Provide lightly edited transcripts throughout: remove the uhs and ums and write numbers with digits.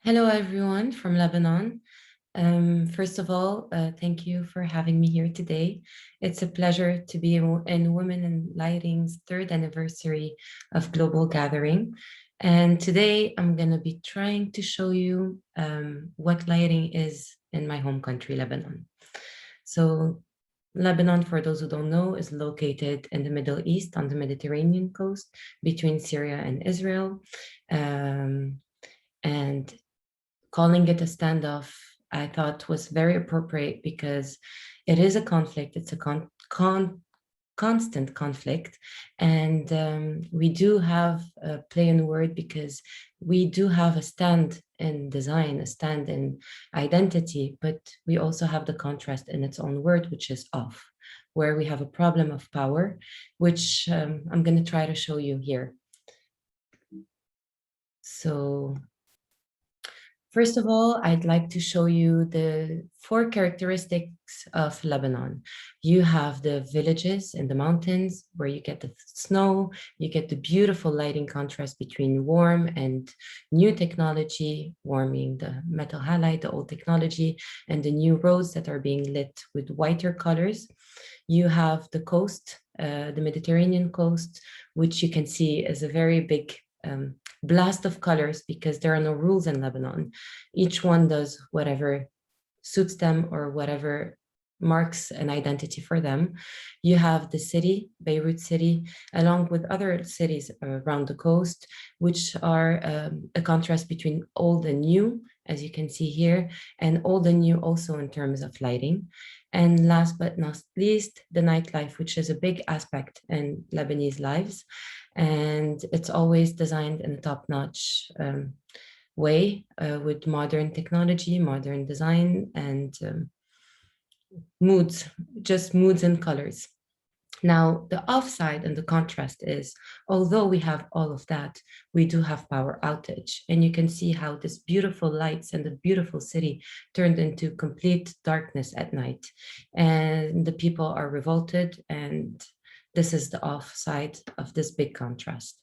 Hello, everyone from Lebanon. First of all, thank you for having me here today. It's a pleasure to be in Women in Lighting's third anniversary of Global Gathering. And today I'm going to be trying to show you what lighting is in my home country, Lebanon. So Lebanon, for those who don't know, is located in the Middle East on the Mediterranean coast between Syria and Israel. Um, and calling it a standoff, I thought was very appropriate because it is a conflict. It's a constant conflict. And we do have a play in word because we do have a stand in design, a stand in identity, but we also have the contrast in its own word, which is off, where we have a problem of power, which I'm going to try to show you here. So first of all, I'd like to show you the four characteristics of Lebanon. You have the villages in the mountains where you get the snow, you get the beautiful lighting contrast between warm and new technology, warming the metal halide, the old technology, and the new roads that are being lit with whiter colors. You have the coast, the Mediterranean coast, which you can see is a very big blast of colors because there are no rules in Lebanon. Each one does whatever suits them or whatever marks an identity for them. You have the city, Beirut city, along with other cities around the coast, which are a contrast between old and new, as you can see here, and old and new also in terms of lighting. And last but not least, the nightlife, which is a big aspect in Lebanese lives. And it's always designed in a top-notch way with modern technology, modern design, and moods, just moods and colors. Now, the offside and the contrast is, although we have all of that, we do have power outage. And you can see how this beautiful lights and the beautiful city turned into complete darkness at night. And the people are revolted, and this is the offside of this big contrast.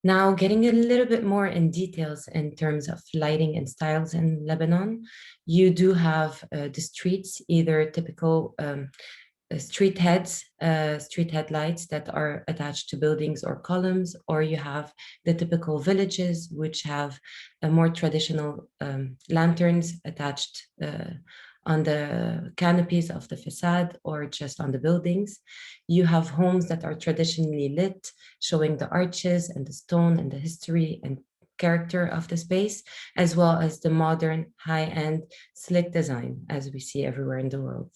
Now, getting a little bit more in details in terms of lighting and styles in Lebanon, you do have the streets, either typical street headlights that are attached to buildings or columns, or you have the typical villages, which have more traditional lanterns attached on the canopies of the facade or just on the buildings. You have homes that are traditionally lit, showing the arches and the stone and the history and character of the space, as well as the modern, high-end, slick design, as we see everywhere in the world.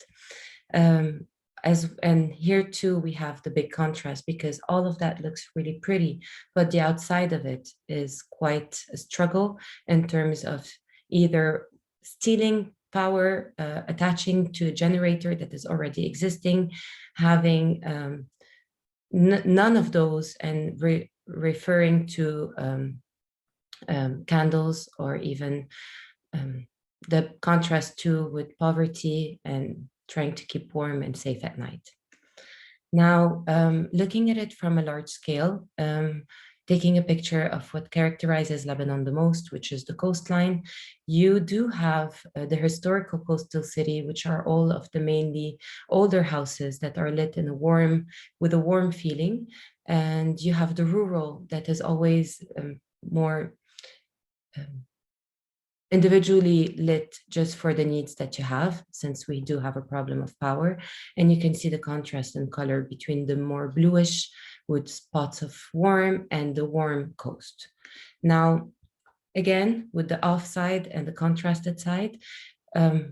And here too, we have the big contrast because all of that looks really pretty, but the outside of it is quite a struggle in terms of either stealing power, attaching to a generator that is already existing, having none of those, and referring to candles, or even the contrast too with poverty and trying to keep warm and safe at night. Now, looking at it from a large scale, taking a picture of what characterizes Lebanon the most, which is the coastline, you do have the historical coastal city, which are all of the mainly older houses that are lit in with a warm feeling. And you have the rural that is always more individually lit just for the needs that you have, since we do have a problem of power. And you can see the contrast in color between the more bluish with spots of warm and the warm coast. Now, again, with the off side and the contrasted side,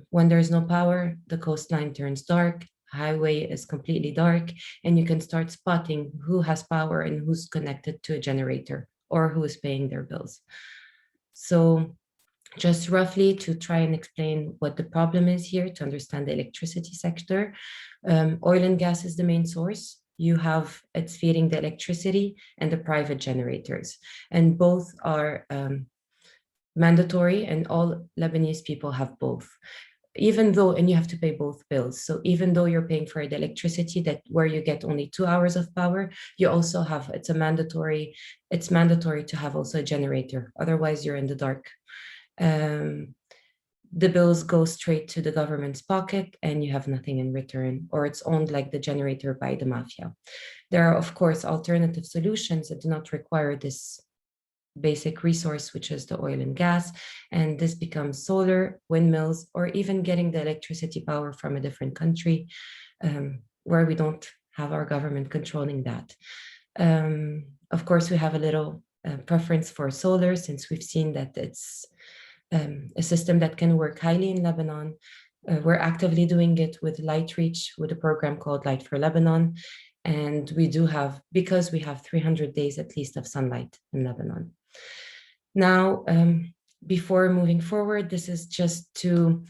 when there's no power, the coastline turns dark, highway is completely dark, and you can start spotting who has power and who's connected to a generator or who is paying their bills. So just roughly to try and explain what the problem is here, to understand the electricity sector, oil and gas is the main source. It's feeding the electricity and the private generators, and both are mandatory, and all Lebanese people have both. even though, and you have to pay both bills. So even though you're paying for the electricity that where you get only 2 hours of power, you also have, it's mandatory to have also a generator. Otherwise you're in the dark. The bills go straight to the government's pocket and you have nothing in return, or it's owned like the generator by the mafia. There are, of course, alternative solutions that do not require this basic resource, which is the oil and gas. And this becomes solar, windmills, or even getting the electricity power from a different country where we don't have our government controlling that. Of course, we have a little preference for solar, since we've seen that it's a system that can work highly in Lebanon. We're actively doing it with Light Reach, with a program called Light for Lebanon. And we do have, because we have 300 days at least of sunlight in Lebanon. Now, before moving forward, this is just to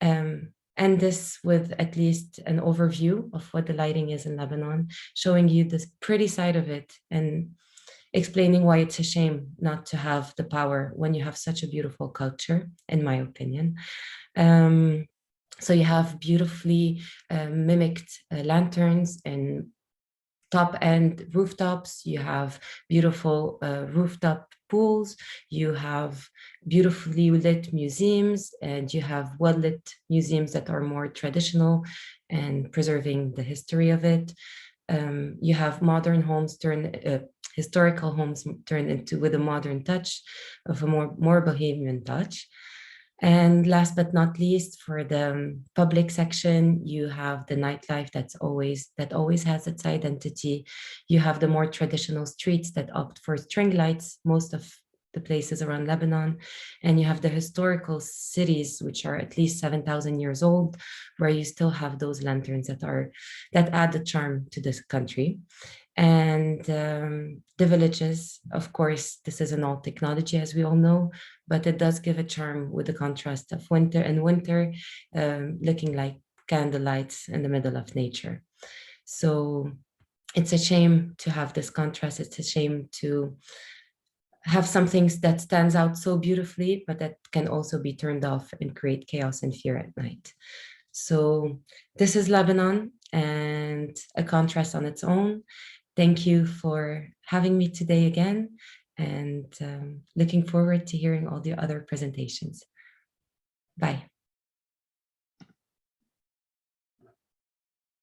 end this with at least an overview of what the lighting is in Lebanon, showing you this pretty side of it and explaining why it's a shame not to have the power when you have such a beautiful culture, in my opinion. So you have beautifully mimicked lanterns and top-end rooftops. You have beautiful rooftop pools. You have beautifully lit museums, and you have well-lit museums that are more traditional and preserving the history of it. You have modern homes historical homes turned into with a modern touch of a more bohemian touch. And last but not least, for the public section, you have the nightlife that always has its identity. You have the more traditional streets that opt for string lights, most of the places around Lebanon. And you have the historical cities, which are at least 7,000 years old, where you still have those lanterns that add the charm to this country. And the villages, of course, this isn't all technology, as we all know, but it does give a charm with the contrast of winter, looking like candlelights in the middle of nature. So it's a shame to have this contrast. It's a shame to have something that stands out so beautifully, but that can also be turned off and create chaos and fear at night. So this is Lebanon, and a contrast on its own. Thank you for having me today again, and looking forward to hearing all the other presentations. Bye.